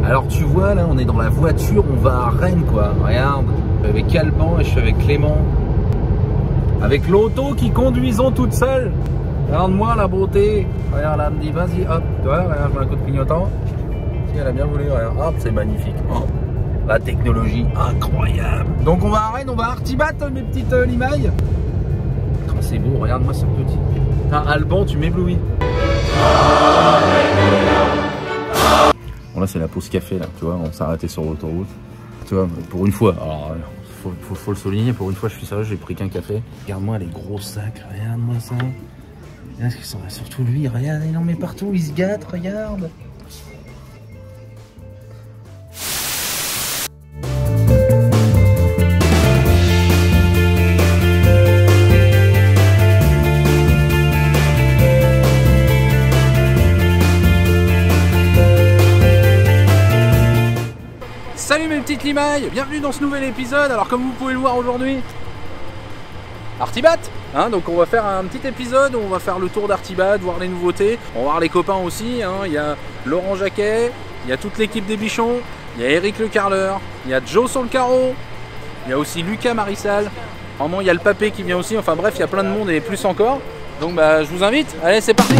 Alors tu vois là, on est dans la voiture, on va à Rennes quoi. Regarde, je suis avec Alban et je suis avec Clément. Avec l'auto qui conduisons toute seule. Regarde-moi la beauté. Regarde là, elle me dit vas-y, hop. Tu vois, regarde, je mets un coup de clignotant. Si elle a bien voulu, regarde. Hop, c'est magnifique. Oh, la technologie, incroyable. Donc on va à Rennes, on va à Artibat, mes petites limailles. Oh, c'est beau, regarde-moi ce petit. Ah, Alban, tu m'éblouis. Bon là c'est la pause café là, tu vois, on s'est arrêté sur l'autoroute. Tu vois, pour une fois, alors faut le souligner, pour une fois je suis sérieux, j'ai pris qu'un café. Regarde-moi les gros sacs, regarde-moi ça. Regarde, surtout lui, regarde, il en met partout, il se gâte, regarde. Salut mes petites limailles, bienvenue dans ce nouvel épisode. Alors comme vous pouvez le voir aujourd'hui, Artibat, hein, donc on va faire un petit épisode où on va faire le tour d'Artibat, voir les nouveautés, on va voir les copains aussi, hein. Il y a Laurent Jacquet, il y a toute l'équipe des bichons, il y a Eric le carreleur, il y a Joe sur le carreau, il y a aussi Lucas Marissal, vraiment il y a le papé qui vient aussi, enfin bref il y a plein de monde et plus encore. Donc bah je vous invite, allez c'est parti.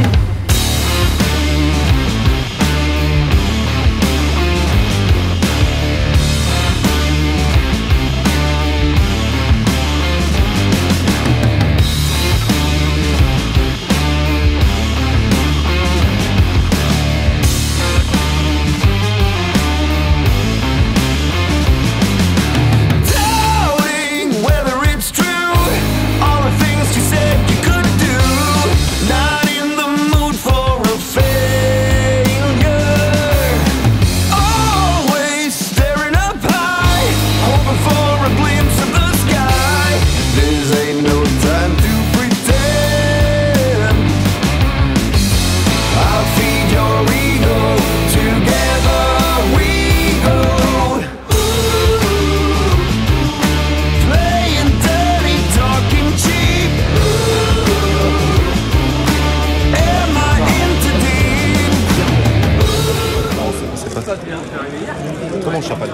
Comment champagne?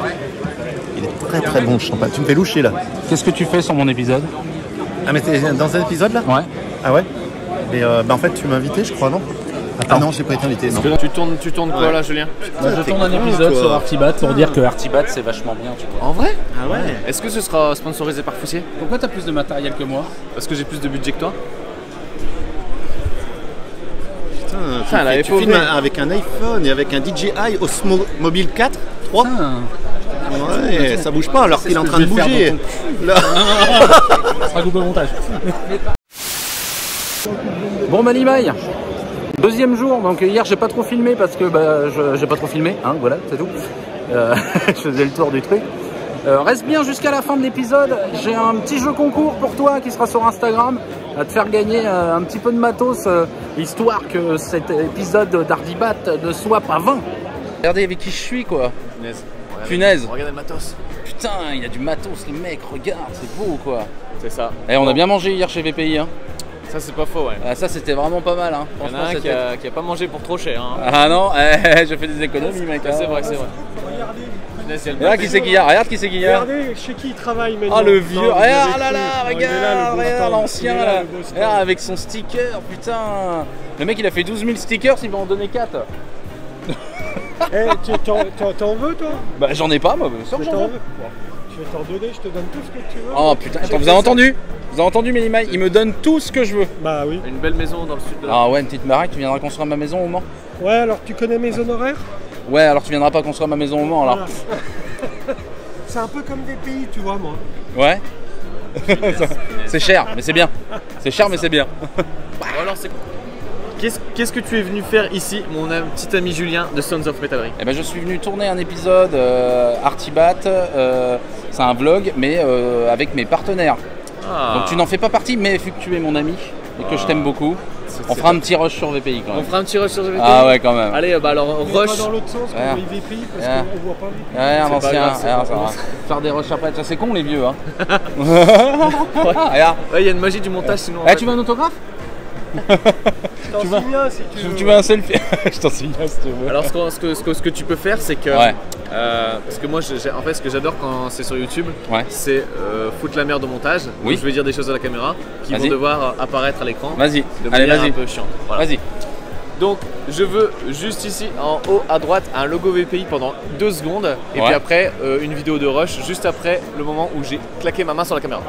Il est très bon champagne. Tu me fais loucher là. Qu'est-ce que tu fais sur mon épisode? Ah mais t'es dans cet épisode là? Ouais. Ah ouais? Mais en fait tu m'as invité je crois non? Ah non j'ai pas été invité. Non. Tu tournes quoi là Julien? Je tourne un épisode sur Artibat pour dire que Artibat c'est vachement bien tu vois. En vrai? Ah ouais. Est-ce que ce sera sponsorisé par Foussier? Pourquoi t'as plus de matériel que moi? Parce que j'ai plus de budget que toi. Putain, tu filmes avec un iPhone et avec un DJI Osmo Mobile 4 3. Ouais, ça bouge pas alors qu'il est en train de bouger. Là. Ça sera coupé au montage. Bon ma limaille, deuxième jour, donc hier j'ai pas trop filmé parce que j'ai pas trop filmé, hein, voilà, c'est tout. Je faisais le tour du truc. Reste bien jusqu'à la fin de l'épisode, j'ai un petit jeu concours pour toi qui sera sur Instagram, à te faire gagner un petit peu de matos, histoire que cet épisode d'Artibat ne soit pas vain. Regardez avec qui je suis quoi. Punaise. Punaise. Regardez le matos. Putain, il y a du matos les mecs, regarde, c'est beau quoi. C'est ça. Et on a bien mangé hier chez VPI hein. Ça c'est pas faux ouais. Ah, ça c'était vraiment pas mal hein. Il y en a un qui a pas mangé pour trop cher hein. Ah non, j'ai fait des économies mec. C'est vrai, c'est vrai. Regarde qui c'est qu'il y a, regarde qui c'est qu'il y a. Regardez chez qui il travaille maintenant. Ah le vieux, Non, regarde là là, il est regarde l'ancien là. le Regarde avec son sticker, putain. Le mec il a fait 12 000 stickers, il va en donner 4. Eh, t'en veux toi? Bah j'en ai pas moi, bien sûr que j'en veux. Je vais t'en donner, je te donne tout ce que tu veux. Oh putain, attends, vous avez entendu? Vous avez entendu Mélimaï? Il me donne tout ce que je veux. Bah oui. Une belle maison dans le sud de la... Ah ouais, une petite baraque, tu viendras construire ma maison au Mans? Ouais, alors tu connais mes honoraires? Ouais, alors tu viendras pas construire ma maison au Mans alors. Voilà. C'est un peu comme des pays, tu vois moi. Ouais. C'est cher, mais c'est bien. C'est cher, mais c'est bien. Bon, alors c'est quoi? Qu'est-ce que tu es venu faire ici, mon petit ami Julien de Sons of Metallery? Eh ben, je suis venu tourner un épisode Artibat, c'est un vlog, mais avec mes partenaires. Ah. Donc tu n'en fais pas partie, mais vu que tu es mon ami et que je t'aime beaucoup, on fera un petit rush sur VPI quand même. On fera un petit rush sur VPI? Ah ouais, quand même. Allez, bah alors rush. Pas dans l'autre sens, Ouais. comme les VPI, parce Ouais. qu'on voit pas VPI. Ouais, un C'est pas ancien, grave, c'est ouais, pas ça va. grave. Faire des rushs après, ça c'est con les vieux hein. Regarde. Ouais, il y a une magie du montage sinon. Eh, tu veux un autographe? Je t'en signe un si tu veux. Tu veux un selfie? Je t'en signe un si tu veux. Alors ce que tu peux faire, c'est que Ouais. parce que moi en fait ce que j'adore quand c'est sur YouTube, Ouais. c'est foutre la merde au montage. Oui. Donc, je vais dire des choses à la caméra qui vont Vas-y. devoir apparaître à l'écran Vas-y, de allez, manière un vas-y. peu chiante. Voilà. Vas-y. Donc je veux juste ici en haut à droite un logo VPI pendant 2 secondes et Ouais. puis après une vidéo de rush juste après le moment où j'ai claqué ma main sur la caméra.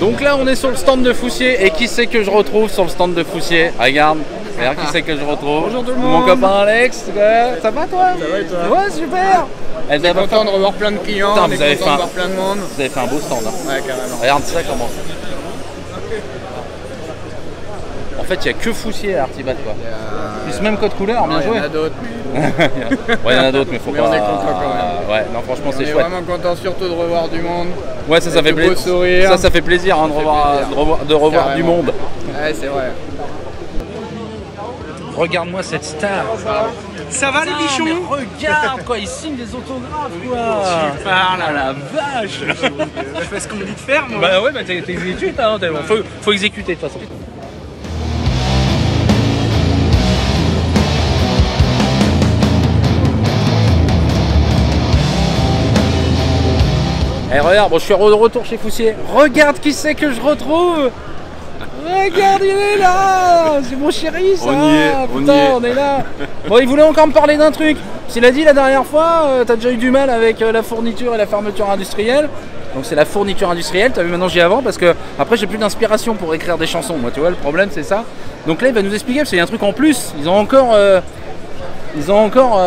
Donc là on est sur le stand de Foussier et qui c'est que je retrouve sur le stand de Foussier? Regarde qui c'est que je retrouve. Bonjour tout le Mon monde. copain Alex, ça va toi? Ça va et toi? Ouais, super. On est content de revoir plein de clients, Putain, on vous est avez content fait de un- voir plein de monde. Vous avez fait un beau stand hein. Ouais, carrément. Regarde ça comment. En fait il n'y a que Foussier à Artibat quoi. Plus même code couleur, bien Il y joué. en a d'autres. Ouais, il y en a d'autres, mais faut Mais pas. on est content quand même. Ouais, non, franchement, On c'est est chouette. vraiment content surtout de revoir du monde. Ouais, ça fait de beaux plaisir. sourires. Ça fait plaisir hein, de revoir, plaisir. de revoir du Carrément. monde. Ouais, c'est vrai. Regarde-moi cette star. Ça va les bichons? Mais regarde quoi, il signe des autographes quoi. Tu parles. Ah la vache. Je fais ce qu'on me dit de faire moi. Bah ouais, bah t'es exécuté, hein. Faut exécuter de toute façon. Eh regarde, bon, je suis de retour chez Foussier. Regarde qui c'est que je retrouve. Regarde, il est là. C'est mon chéri ça. On y est, Putain, on est là. Bon, il voulait encore me parler d'un truc. S'il a dit la dernière fois, t'as déjà eu du mal avec la fourniture et la fermeture industrielle. Donc c'est la fourniture industrielle, t'as vu maintenant j'y avant parce que après j'ai plus d'inspiration pour écrire des chansons, moi tu vois le problème c'est ça. Donc là il va nous expliquer parce qu'il y a un truc en plus, ils ont encore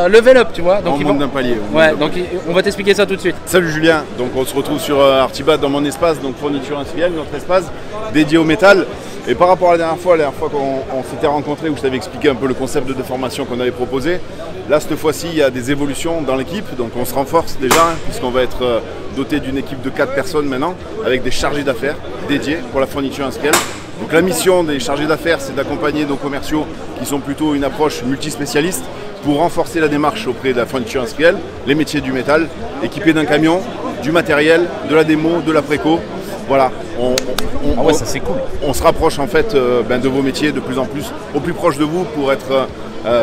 level up tu vois. Donc On monte d'un palier. Ouais, donc on va t'expliquer ça tout de suite. Salut Julien, donc on se retrouve sur Artibat dans mon espace, donc fourniture industrielle, notre espace dédié au métal. Et par rapport à la dernière fois qu'on s'était rencontrés où je t'avais expliqué un peu le concept de formation qu'on avait proposé, là cette fois-ci il y a des évolutions dans l'équipe, donc on se renforce déjà hein, puisqu'on va être doté d'une équipe de 4 personnes maintenant avec des chargés d'affaires dédiés pour la fourniture industrielle. Donc la mission des chargés d'affaires c'est d'accompagner nos commerciaux qui sont plutôt une approche multispécialiste pour renforcer la démarche auprès de la fourniture industrielle, les métiers du métal, équipés d'un camion, du matériel, de la démo, de la préco. Voilà, Ça c'est cool. on se rapproche en fait de vos métiers de plus en plus, au plus proche de vous pour être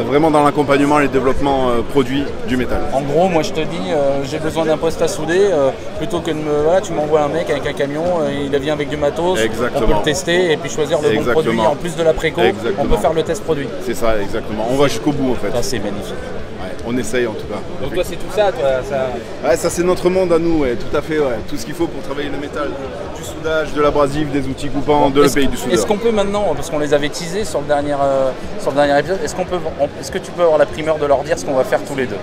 vraiment dans l'accompagnement et le développement produit du métal. En gros, moi je te dis, j'ai besoin d'un poste à souder, plutôt que de me. Voilà, tu m'envoies un mec avec un camion, il vient avec du matos, Exactement. on peut le tester et puis choisir le bon Exactement. produit en plus de la préco, Exactement. on peut faire le test produit. C'est ça, exactement. On va jusqu'au bout en fait. Ça c'est magnifique. Ouais, on essaye en tout cas. Donc toi c'est tout ça, toi ça. Ouais, ça c'est notre monde à nous, ouais, tout à fait. Ouais. Tout ce qu'il faut pour travailler le métal, du soudage, de l'abrasif, des outils coupants, de le pays du soudeur. Est-ce qu'on peut maintenant, parce qu'on les avait teasés sur le dernier épisode, est-ce que tu peux avoir la primeur de leur dire ce qu'on va faire tous les deux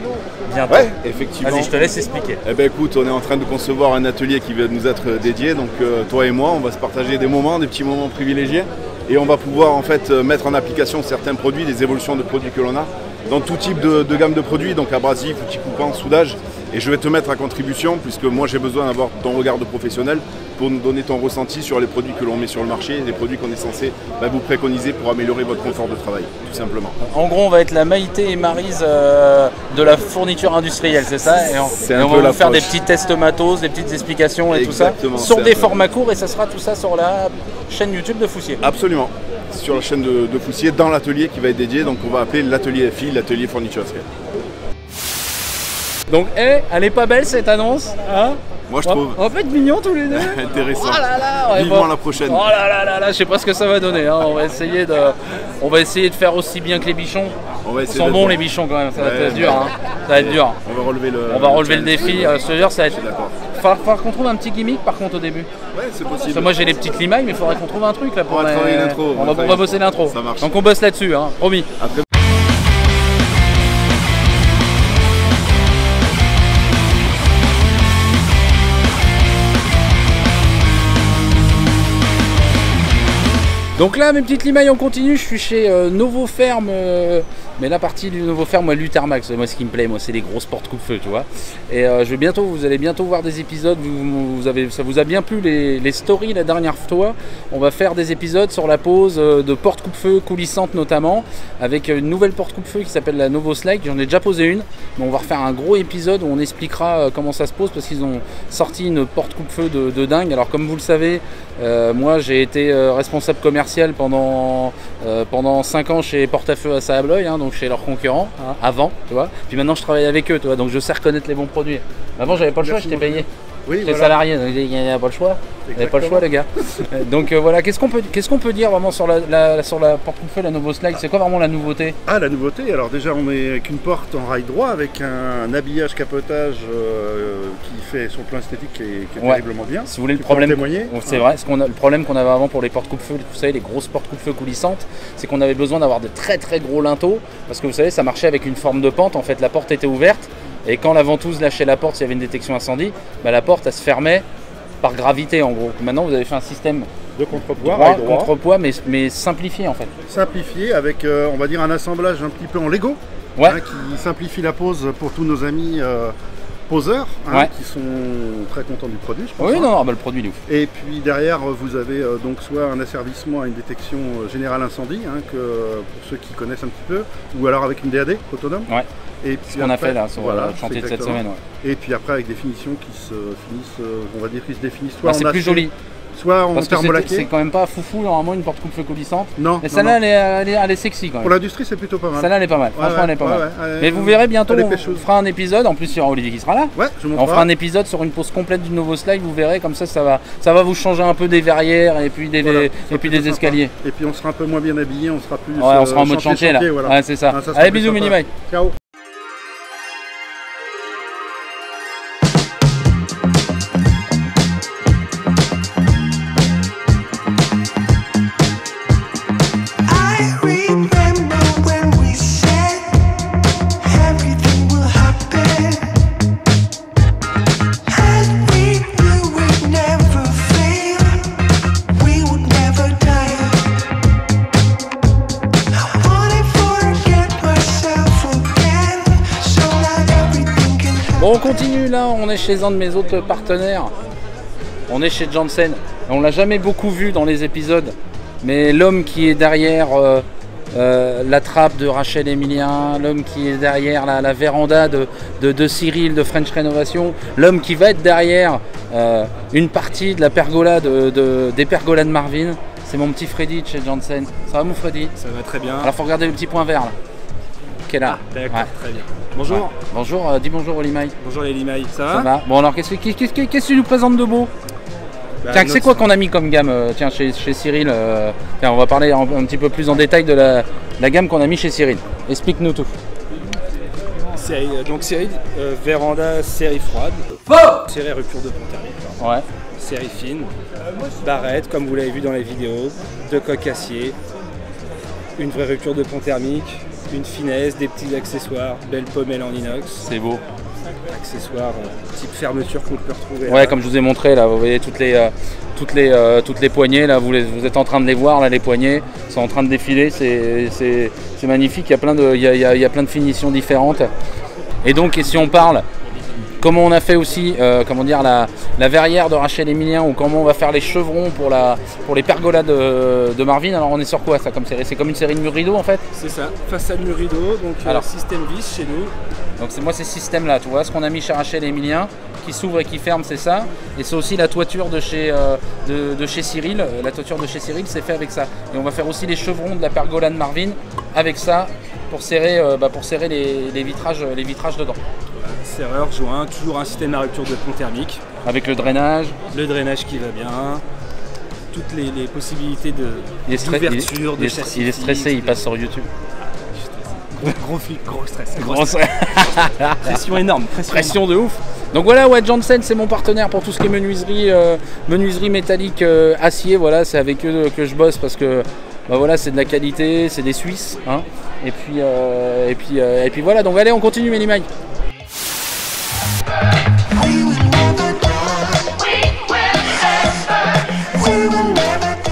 bientôt? Ouais, effectivement. Vas-y, je te laisse expliquer. Eh ben écoute, on est en train de concevoir un atelier qui va nous être dédié. Donc toi et moi, on va se partager des moments, des petits moments privilégiés. Et on va pouvoir en fait mettre en application certains produits, des évolutions de produits que l'on a, dans tout type de gamme de produits, donc abrasif, outils coupants, soudage. et je vais te mettre à contribution puisque moi j'ai besoin d'avoir ton regard de professionnel pour nous donner ton ressenti sur les produits que l'on met sur le marché, les produits qu'on est censé vous préconiser pour améliorer votre confort de travail, tout simplement. En gros, on va être la Maïté et Maryse de la fourniture industrielle, c'est ça? Et on va vous faire des petits tests matos, des petites explications et Exactement, tout ça, sur des formats courts, et ça sera tout ça sur la chaîne YouTube de Foussier. Absolument, sur la chaîne de Foussier, dans l'atelier qui va être dédié, donc on va appeler l'atelier FI, l'atelier fourniture industrielle. Donc, elle est pas belle cette annonce, hein? Moi je trouve. On va être mignons tous les deux. Intéressant. Oh là là, Vivement la prochaine. Oh là là, je sais pas ce que ça va donner. Hein. On va essayer de faire aussi bien que les bichons. Ils sont bons les bichons quand même. Ça va être dur. Hein. Ça va être dur. On va relever le défi. Je te jure, ça va être. Il va falloir qu'on trouve un petit gimmick par contre au début. Ouais, c'est possible. Parce que moi j'ai les petites limailles, mais il faudrait qu'on trouve un truc là pour. On va travailler l'intro. On va bosser l'intro. Ça marche. Donc on bosse là-dessus, hein. Promis. Après... Donc là, mes petites limailles, on continue. Je suis chez Novo Ferme, mais la partie du Novo Ferme, moi, Luthermax, moi, ce qui me plaît, moi, c'est les grosses portes coupe-feu, tu vois. Et vous allez bientôt voir des épisodes. Ça vous a bien plu les stories la dernière fois. On va faire des épisodes sur la pose de portes coupe-feu coulissantes notamment, avec une nouvelle porte coupe-feu qui s'appelle la Novo Slide. J'en ai déjà posé une, mais on va refaire un gros épisode où on expliquera comment ça se pose parce qu'ils ont sorti une porte coupe-feu de dingue. Alors comme vous le savez, moi j'ai été responsable commercial pendant 5 ans chez Porte-à-Feu à Sableuil, hein, donc chez leurs concurrents, hein, avant, tu vois. Puis maintenant je travaille avec eux, tu vois, donc je sais reconnaître les bons produits. Avant j'avais pas le choix, j'étais payé. Oui, j'étais salarié, donc il n'y a pas le choix. Il n'y a pas le choix les gars. Donc voilà, qu'est-ce qu'on peut dire vraiment sur la porte coupe-feu, la Novo Slide? C'est quoi vraiment la nouveauté? Ah, la nouveauté, alors déjà on est avec une porte en rail droit avec un habillage capotage qui fait sur le plan esthétique qui est terriblement bien. Si vous voulez le problème, c'est vrai, le problème qu'on avait avant pour les portes coupe-feu, vous savez, les grosses portes coupe-feu coulissantes, c'est qu'on avait besoin d'avoir de très très gros linteaux parce que vous savez, ça marchait avec une forme de pente. En fait, la porte était ouverte. Et quand la ventouse lâchait la porte, s'il y avait une détection incendie, la porte elle se fermait par gravité en gros. Maintenant vous avez fait un système de contrepoids, mais simplifié en fait. Simplifié avec on va dire un assemblage un petit peu en Lego, ouais. Qui simplifie la pose pour tous nos amis poseurs qui sont très contents du produit, je pense. Oui, non, le produit est ouf. Et puis derrière, vous avez donc soit un asservissement à une détection générale incendie, que pour ceux qui connaissent un petit peu, ou alors avec une DAD autonome. Ouais. Et puis ce qu'on a fait là sur le chantier de cette semaine. Ouais. Et puis après avec des finitions qui se finissent, on va dire qui se définissent soit c'est plus joli. Soit en thermolaqué. C'est quand même pas foufou normalement une porte coupe-feu coulissante. Non. Mais celle-là elle est sexy quand même. Pour l'industrie c'est plutôt pas mal. Celle-là elle est pas mal. Franchement elle est pas mal. Mais vous verrez bientôt, on fera un épisode. En plus il y aura Olivier qui sera là. Ouais, je on fera un épisode sur une pose complète du Novo Slide. Vous verrez comme ça va vous changer un peu des verrières et puis des escaliers. Et puis on sera un peu moins bien habillé, on sera plus. Ouais, on sera en mode chantier là. Ouais, c'est ça. Allez bisous Mini-Mike. Ciao. Bon, on continue là, on est chez un de mes autres partenaires. On est chez Janssen. On l'a jamais beaucoup vu dans les épisodes, mais l'homme qui est derrière la trappe de Rachel Emilien, l'homme qui est derrière la véranda de Cyril de French Rénovation, l'homme qui va être derrière une partie de la pergola des pergolas de Marvin, c'est mon petit Freddy de chez Janssen. Ça va mon Freddy? Ça va très bien. Alors faut regarder le petit point vert là. Qui est là. D'accord, très bien. Bonjour. Ouais. Bonjour, dis bonjour aux limailles. Bonjour les limailles, ça va? Ça va. Bon alors qu'est-ce que tu nous présentes de beau? Tiens, c'est quoi qu'on a mis comme gamme tiens, chez Cyril tiens, on va parler un petit peu plus en détail de la gamme qu'on a mis chez Cyril. Explique-nous tout. Donc série véranda, série froide, série rupture de pont thermique, ouais. Série fine, barrette comme vous l'avez vu dans les vidéos, deux coques acier, une vraie rupture de pont thermique, une finesse, des petits accessoires, belle pommelle en inox. C'est beau. Accessoires type fermeture qu'on peut retrouver. Ouais, là. Comme je vous ai montré là, vous voyez toutes les poignées là, vous êtes en train de les voir là, les poignées sont en train de défiler, c'est magnifique. Il y a plein de finitions différentes. Et donc, si on parle comment on a fait aussi comment dire, la verrière de Rachel Emilien, ou comment on va faire les chevrons pour les pergolas de Marvin. Alors on est sur quoi ça comme série? C'est comme une série de murs rideaux en fait? C'est ça, façade mur rideau, donc Alors. système vis chez nous. Donc moi c'est ce système là, tu vois ce qu'on a mis chez Rachel et Emilien, qui s'ouvre et qui ferme, c'est ça. Et c'est aussi la toiture de chez Cyril, la toiture de chez Cyril c'est fait avec ça. Et on va faire aussi les chevrons de la pergola de Marvin avec ça pour serrer les vitrages dedans. Serreur, joint, toujours un système à rupture de pont thermique. Avec le drainage. Le drainage qui va bien, toutes les possibilités d'ouverture, de châssis. Il est stressé, il passe sur YouTube. Gros stress. Pression énorme. Pression de ouf. Donc voilà, ouais, Janssen c'est mon partenaire pour tout ce qui est menuiserie métallique acier. Voilà, c'est avec eux que je bosse parce que bah voilà, c'est de la qualité, c'est des Suisses. Hein. Et puis voilà, donc allez, on continue Mélimaille.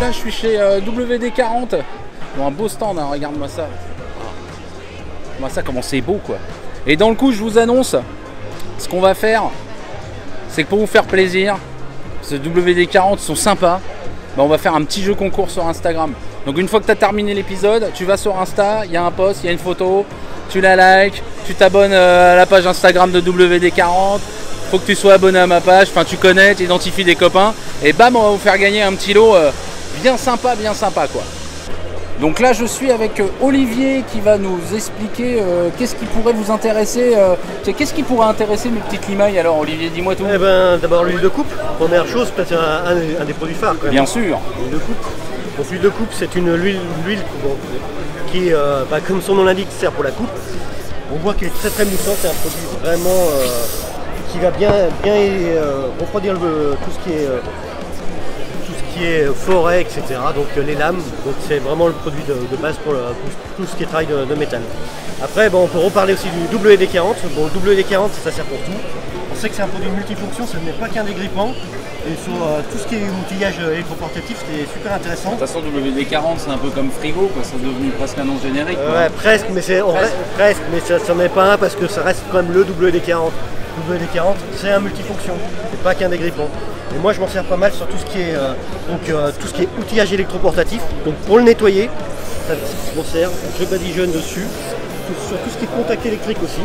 Là je suis chez WD-40. Bon, un beau stand, hein, regarde-moi ça. Moi ça comment c'est beau quoi. Et dans le coup je vous annonce ce qu'on va faire, c'est que pour vous faire plaisir, ce WD-40 sont sympas, bah, on va faire un petit jeu concours sur Instagram. Donc une fois que tu as terminé l'épisode, tu vas sur Insta, il y a un post, il y a une photo, tu la likes, tu t'abonnes à la page Instagram de WD-40, faut que tu sois abonné à ma page, enfin tu connais, tu identifies des copains, et bam on va vous faire gagner un petit lot bien sympa quoi. Donc là je suis avec Olivier qui va nous expliquer qu'est-ce qui pourrait vous intéresser. Qu'est-ce qui pourrait intéresser mes petites limailles alors Olivier, dis-moi tout. Eh ben d'abord l'huile de coupe, première chose, peut-être un des produits phares quand même. Bien sûr. L'huile de coupe. Donc l'huile de coupe c'est une huile bon, qui comme son nom l'indique sert pour la coupe. On voit qu'elle est très moussante, c'est un produit vraiment qui va bien refroidir tout ce qui est forêt, etc. Donc les lames, donc c'est vraiment le produit de base pour tout ce qui est travail de métal. Après, bon, on peut reparler aussi du WD-40. Bon, le WD-40, ça sert pour tout. On sait que c'est un produit multifonction, ce n'est pas qu'un dégrippant. Et sur tout ce qui est outillage électroportatif, c'est super intéressant. De toute façon, WD-40, c'est un peu comme frigo, quoi. C'est devenu presque un nom générique. Ouais, presque, mais ça n'en est pas un parce que ça reste quand même le WD-40. WD-40, c'est un multifonction, c'est pas qu'un dégrippant. Et moi je m'en sers pas mal sur tout ce qui est tout ce qui est outillage électroportatif. Donc pour le nettoyer, je m'en sers, je badigeonne dessus. Sur tout ce qui est contact électrique aussi,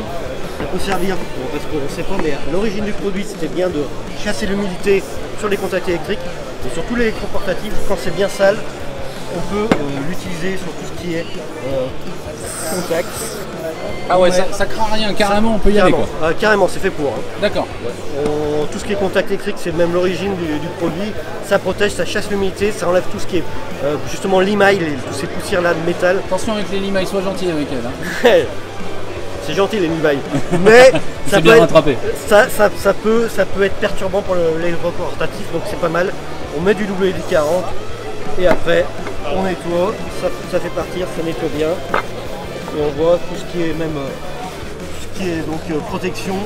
ça peut servir, parce qu'on ne sait pas, mais à l'origine du produit c'était bien de chasser l'humidité sur les contacts électriques. Et sur tout l'électroportatif, quand c'est bien sale, on peut l'utiliser sur tout ce qui est contact. Ah ouais, ça craint rien, carrément on peut y aller quoi. Carrément, c'est fait pour. Hein. D'accord. Tout ce qui est contact électrique, c'est même l'origine du produit. Ça protège, ça chasse l'humidité, ça enlève tout ce qui est justement limaille, toutes ces poussières là de métal. Attention avec les limailles, sois gentil avec elles. Hein. C'est gentil les limailles, mais ça peut rattrapé. Ça peut être perturbant pour l'électroportatif, donc c'est pas mal. On met du WD-40 et après on nettoie, ça fait partir, ça nettoie bien. Et on voit tout ce qui est même donc protection,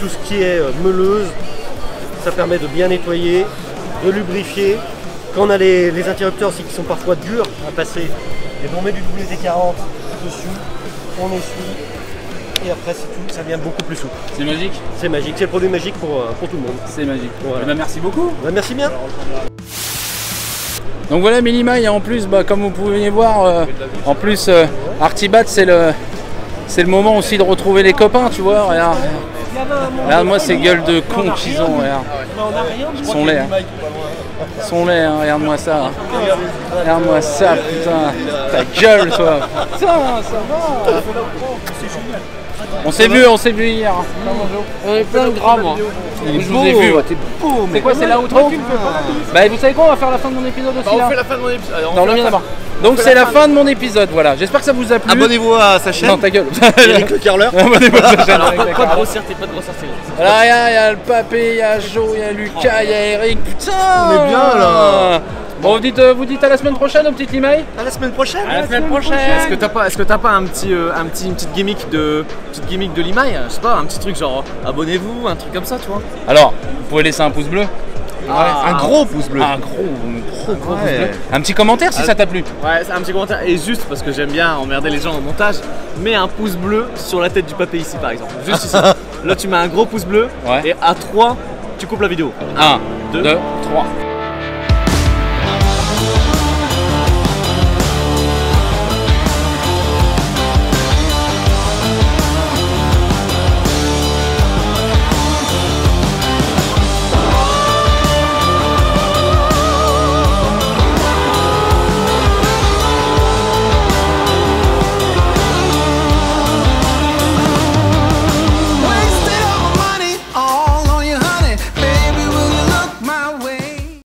tout ce qui est meuleuse, ça permet de bien nettoyer, de lubrifier. Quand on a les interrupteurs aussi qui sont parfois durs à passer, et on met du WD-40 dessus, on essuie et après c'est tout, ça devient beaucoup plus souple. C'est magique. C'est magique, c'est le produit magique pour tout le monde. C'est magique. Voilà. Ben, merci beaucoup. Ben, merci bien. Donc voilà mes limailles, en plus comme vous pouvez voir, en plus Artibat c'est le moment aussi de retrouver les copains, tu vois, regarde. Regarde-moi ces gueules de cons qu'ils ont, regarde. Ils sont laids, hein. Ils sont laids, hein. Regarde-moi ça. Regarde-moi ça, putain. Ta gueule, toi. Putain, ça va. On s'est vu hier. Plein de gras, moi. Je vous ai vu. C'est quoi, c'est l'outro? Bah vous savez quoi, on va faire la fin de mon épisode aussi là. On fait la fin de mon épisode. Non, le mien d'abord. Donc c'est la fin de mon épisode, voilà. J'espère que ça vous a plu. Abonnez-vous à sa chaîne. Non, ta gueule. Eric Le Carleur. Abonnez-vous à sa chaîne. Pas de grossièreté, pas de grossièreté. Alors il y a le Papé, il y a Joe, il y a Lucas, il y a Eric. Putain, on est bien là. Bon, vous dites à la semaine prochaine aux petites limailles. À la semaine prochaine. À la semaine prochaine. Est-ce que t'as pas une petite gimmick de limaille? Je sais pas, un petit truc genre abonnez-vous, un truc comme ça, tu vois. Alors, vous pouvez laisser un pouce bleu. Un gros pouce bleu. Un gros pouce bleu. Un petit commentaire si ça t'a plu. Ouais, c'est un petit commentaire. Et juste parce que j'aime bien emmerder les gens au montage, mets un pouce bleu sur la tête du Papé ici par exemple. Juste ici. là tu mets un gros pouce bleu Ouais. et à 3 tu coupes la vidéo. 1, 2, 2, 3.